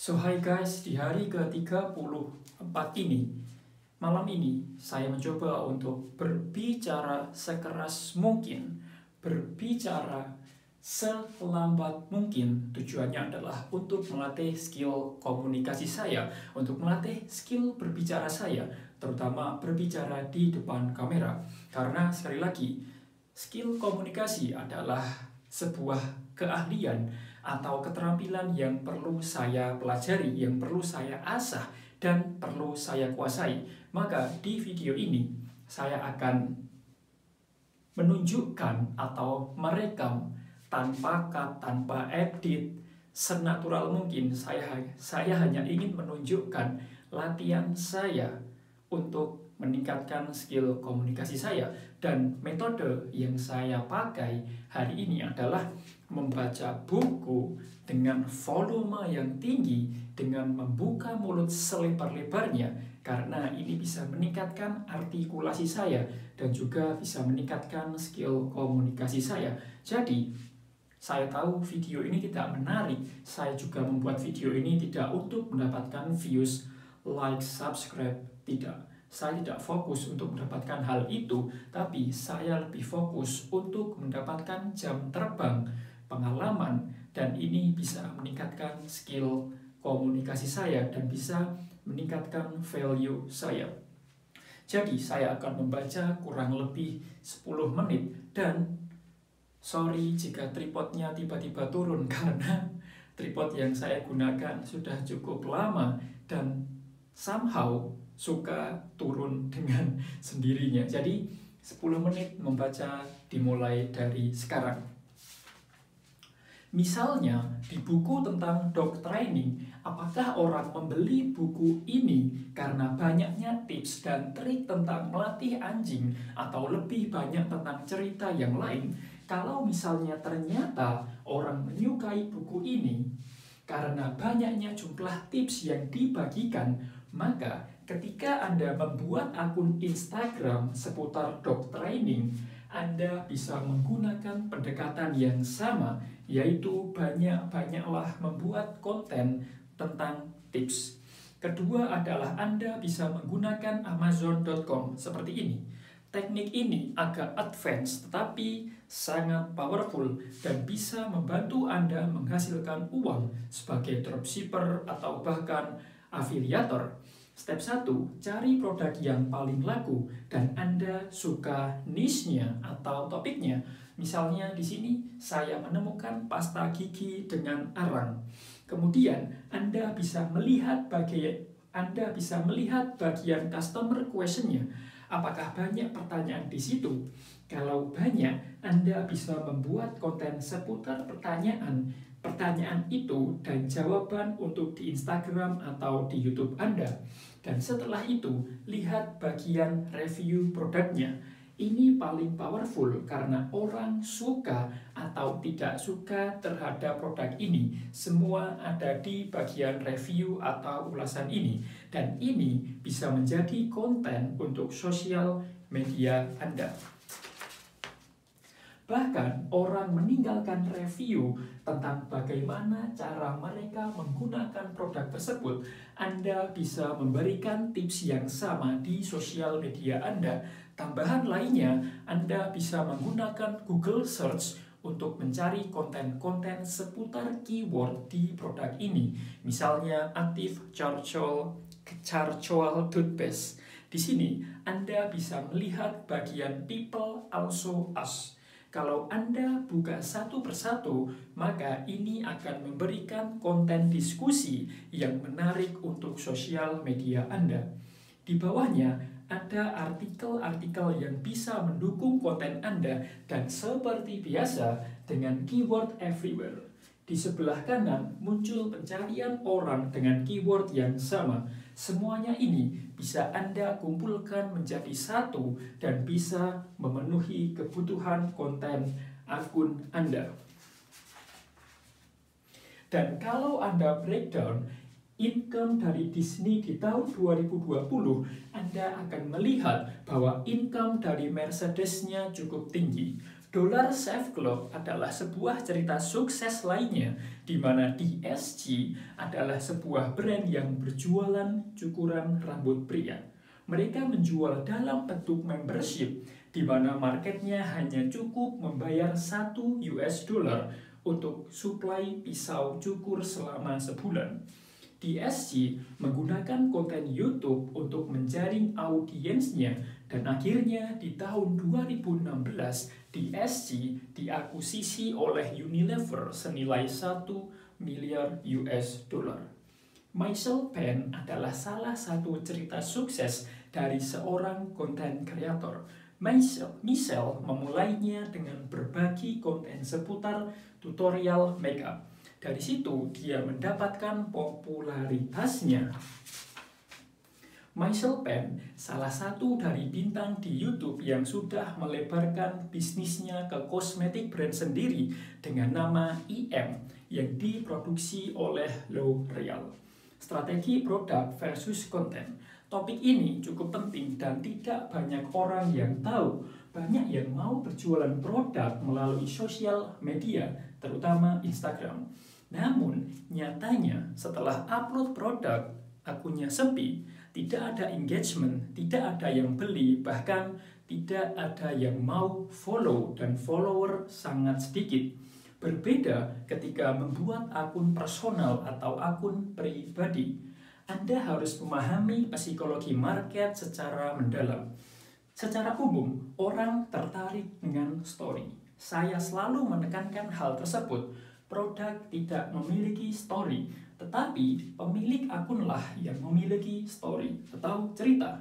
So hi guys, di hari ke-34 ini, malam ini saya mencoba untuk berbicara sekeras mungkin, berbicara selambat mungkin. Tujuannya adalah untuk melatih skill komunikasi saya, untuk melatih skill berbicara saya, terutama berbicara di depan kamera. Karena sekali lagi, skill komunikasi adalah sebuah keahlian atau keterampilan yang perlu saya pelajari, yang perlu saya asah, dan perlu saya kuasai. Maka di video ini saya akan menunjukkan atau merekam tanpa cut, tanpa edit, senatural mungkin. Saya hanya ingin menunjukkan latihan saya untuk meningkatkan skill komunikasi saya. Dan metode yang saya pakai hari ini adalah membaca buku dengan volume yang tinggi, dengan membuka mulut selebar-lebarnya, karena ini bisa meningkatkan artikulasi saya dan juga bisa meningkatkan skill komunikasi saya. Jadi, saya tahu video ini tidak menarik. Saya juga membuat video ini tidak untuk mendapatkan views, like, subscribe, tidak. Saya tidak fokus untuk mendapatkan hal itu, tapi saya lebih fokus untuk mendapatkan jam terbang, pengalaman, dan ini bisa meningkatkan skill komunikasi saya dan bisa meningkatkan value saya. Jadi saya akan membaca kurang lebih 10 menit dan sorry jika tripodnya tiba-tiba turun karena tripod yang saya gunakan sudah cukup lama dan somehow suka turun dengan sendirinya. Jadi 10 menit membaca dimulai dari sekarang. Misalnya di buku tentang dog training, apakah orang membeli buku ini karena banyaknya tips dan trik tentang melatih anjing atau lebih banyak tentang cerita yang lain? Kalau misalnya ternyata orang menyukai buku ini karena banyaknya jumlah tips yang dibagikan, maka ketika Anda membuat akun Instagram seputar dog training, Anda bisa menggunakan pendekatan yang sama, yaitu banyak-banyaklah membuat konten tentang tips. Kedua adalah Anda bisa menggunakan Amazon.com seperti ini. Teknik ini agak advance tetapi sangat powerful dan bisa membantu Anda menghasilkan uang sebagai dropshipper atau bahkan afiliator. Step 1, cari produk yang paling laku dan Anda suka niche-nya atau topiknya. Misalnya di sini saya menemukan pasta gigi dengan arang. Kemudian Anda bisa melihat bagian customer question-nya. Apakah banyak pertanyaan di situ? Kalau banyak, Anda bisa membuat konten seputar pertanyaan itu dan jawaban untuk di Instagram atau di YouTube Anda. Dan setelah itu, lihat bagian review produknya. Ini paling powerful karena orang suka atau tidak suka terhadap produk ini. Semua ada di bagian review atau ulasan ini. Dan ini bisa menjadi konten untuk sosial media Anda. Bahkan orang meninggalkan review tentang bagaimana cara mereka menggunakan produk tersebut. Anda bisa memberikan tips yang sama di sosial media Anda. Tambahan lainnya, Anda bisa menggunakan Google Search untuk mencari konten-konten seputar keyword di produk ini. Misalnya Active Charcoal Toothpaste. Di sini Anda bisa melihat bagian People Also Ask. Kalau Anda buka satu persatu, maka ini akan memberikan konten diskusi yang menarik untuk sosial media Anda. Di bawahnya ada artikel-artikel yang bisa mendukung konten Anda dan seperti biasa dengan keyword everywhere. Di sebelah kanan muncul pencarian orang dengan keyword yang sama. Semuanya ini bisa Anda kumpulkan menjadi satu dan bisa memenuhi kebutuhan konten akun Anda. Dan kalau Anda breakdown income dari Disney di tahun 2020, Anda akan melihat bahwa income dari Mercedes-nya cukup tinggi. Dollar Shave Club adalah sebuah cerita sukses lainnya, di mana DSG adalah sebuah brand yang berjualan cukuran rambut pria. Mereka menjual dalam bentuk membership, di mana marketnya hanya cukup membayar $1 untuk suplai pisau cukur selama sebulan. DSG menggunakan konten YouTube untuk menjaring audiensnya, dan akhirnya di tahun 2016 DSG diakuisisi oleh Unilever senilai $1 miliar. Michael Penn adalah salah satu cerita sukses dari seorang konten kreator. Michelle memulainya dengan berbagi konten seputar tutorial makeup. Dari situ dia mendapatkan popularitasnya. Michael Penn salah satu dari bintang di YouTube yang sudah melebarkan bisnisnya ke kosmetik brand sendiri dengan nama EM yang diproduksi oleh L'Oreal. Strategi produk versus konten. Topik ini cukup penting dan tidak banyak orang yang tahu. Banyak yang mau berjualan produk melalui sosial media, terutama Instagram. Namun, nyatanya setelah upload produk, akunnya sepi, tidak ada engagement, tidak ada yang beli, bahkan tidak ada yang mau follow, dan follower sangat sedikit. Berbeda ketika membuat akun personal atau akun pribadi. Anda harus memahami psikologi market secara mendalam. Secara umum, orang tertarik dengan story. Saya selalu menekankan hal tersebut. Produk tidak memiliki story, tetapi pemilik akunlah yang memiliki story atau cerita.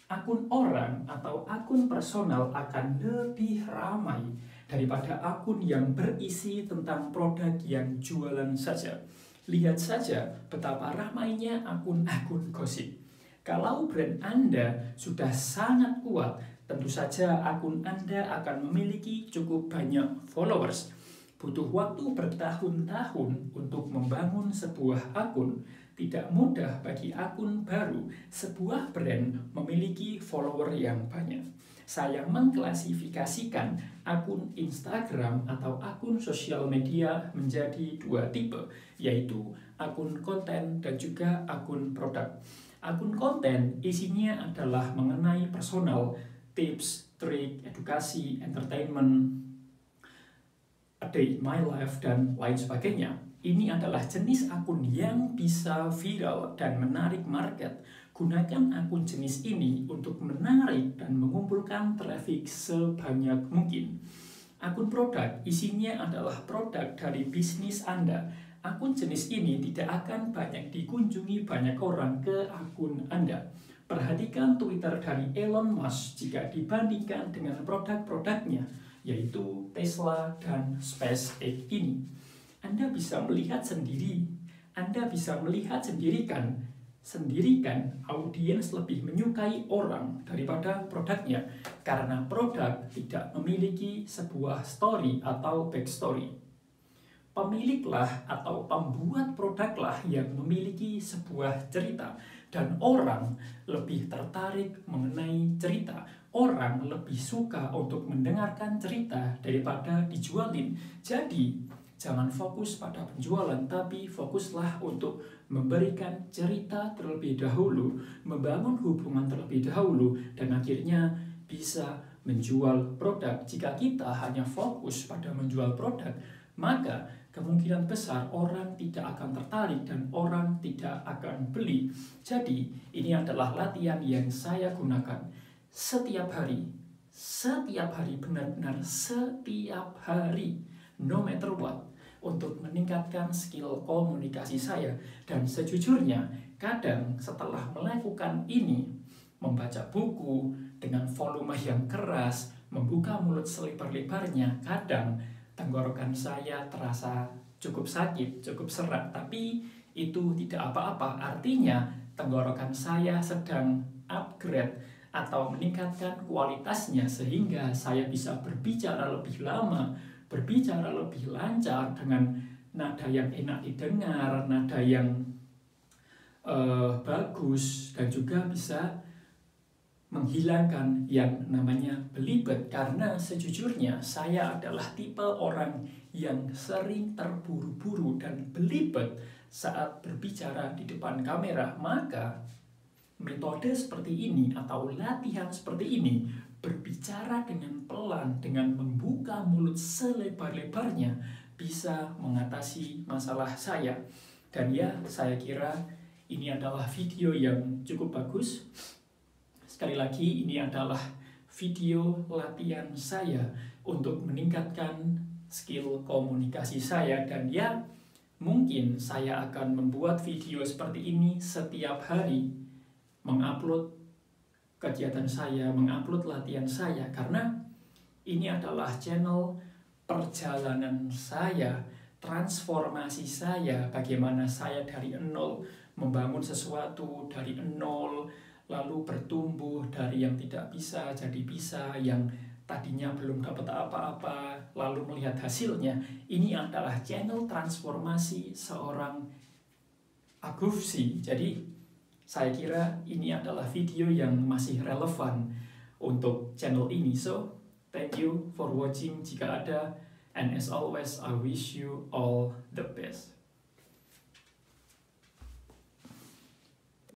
Akun orang atau akun personal akan lebih ramai daripada akun yang berisi tentang produk yang jualan saja. Lihat saja betapa ramainya akun-akun gosip. Kalau brand Anda sudah sangat kuat, tentu saja akun Anda akan memiliki cukup banyak followers. Butuh waktu bertahun-tahun untuk membangun sebuah akun. Tidak mudah bagi akun baru sebuah brand memiliki follower yang banyak. Saya mengklasifikasikan akun Instagram atau akun sosial media menjadi dua tipe, yaitu akun konten dan juga akun produk. Akun konten isinya adalah mengenai personal, tips, trik, edukasi, entertainment, a day in my life, dan lain sebagainya. Ini adalah jenis akun yang bisa viral dan menarik market. Gunakan akun jenis ini untuk menarik dan mengumpulkan traffic sebanyak mungkin. Akun produk isinya adalah produk dari bisnis Anda. Akun jenis ini tidak akan banyak dikunjungi banyak orang ke akun Anda. Perhatikan Twitter dari Elon Musk jika dibandingkan dengan produk-produknya, yaitu Tesla dan SpaceX ini. Anda bisa melihat sendiri, Anda bisa melihat sendirikan audiens lebih menyukai orang daripada produknya, karena produk tidak memiliki sebuah story atau backstory. Pemiliklah atau pembuat produklah yang memiliki sebuah cerita, dan orang lebih tertarik mengenai cerita. Orang lebih suka untuk mendengarkan cerita daripada dijualin. Jadi, jangan fokus pada penjualan, tapi fokuslah untuk memberikan cerita terlebih dahulu, membangun hubungan terlebih dahulu, dan akhirnya bisa menjual produk. Jika kita hanya fokus pada menjual produk, maka kemungkinan besar orang tidak akan tertarik dan orang tidak akan beli. Jadi, ini adalah latihan yang saya gunakan setiap hari, benar-benar setiap hari, no matter what, untuk meningkatkan skill komunikasi saya. Dan sejujurnya, kadang setelah melakukan ini, membaca buku dengan volume yang keras, membuka mulut selebar-lebarnya, kadang tenggorokan saya terasa cukup sakit, cukup serak, tapi itu tidak apa-apa. Artinya, tenggorokan saya sedang upgrade atau meningkatkan kualitasnya, sehingga saya bisa berbicara lebih lama, berbicara lebih lancar dengan nada yang enak didengar, nada yang bagus, dan juga bisa menghilangkan yang namanya belibet, karena sejujurnya saya adalah tipe orang yang sering terburu-buru dan belibet saat berbicara di depan kamera. Maka metode seperti ini atau latihan seperti ini, berbicara dengan pelan, dengan membuka mulut selebar-lebarnya, bisa mengatasi masalah saya. Dan ya, saya kira ini adalah video yang cukup bagus. Sekali lagi, ini adalah video latihan saya untuk meningkatkan skill komunikasi saya. Dan ya, mungkin saya akan membuat video seperti ini setiap hari, mengupload kegiatan saya, mengupload latihan saya, karena ini adalah channel perjalanan saya, transformasi saya, bagaimana saya dari nol membangun sesuatu dari nol, lalu bertumbuh dari yang tidak bisa jadi bisa, yang tadinya belum dapat apa-apa, lalu melihat hasilnya. Ini adalah channel transformasi seorang Agufsi. Jadi saya kira ini adalah video yang masih relevan untuk channel ini. So, thank you for watching jika ada, and as always, I wish you all the best.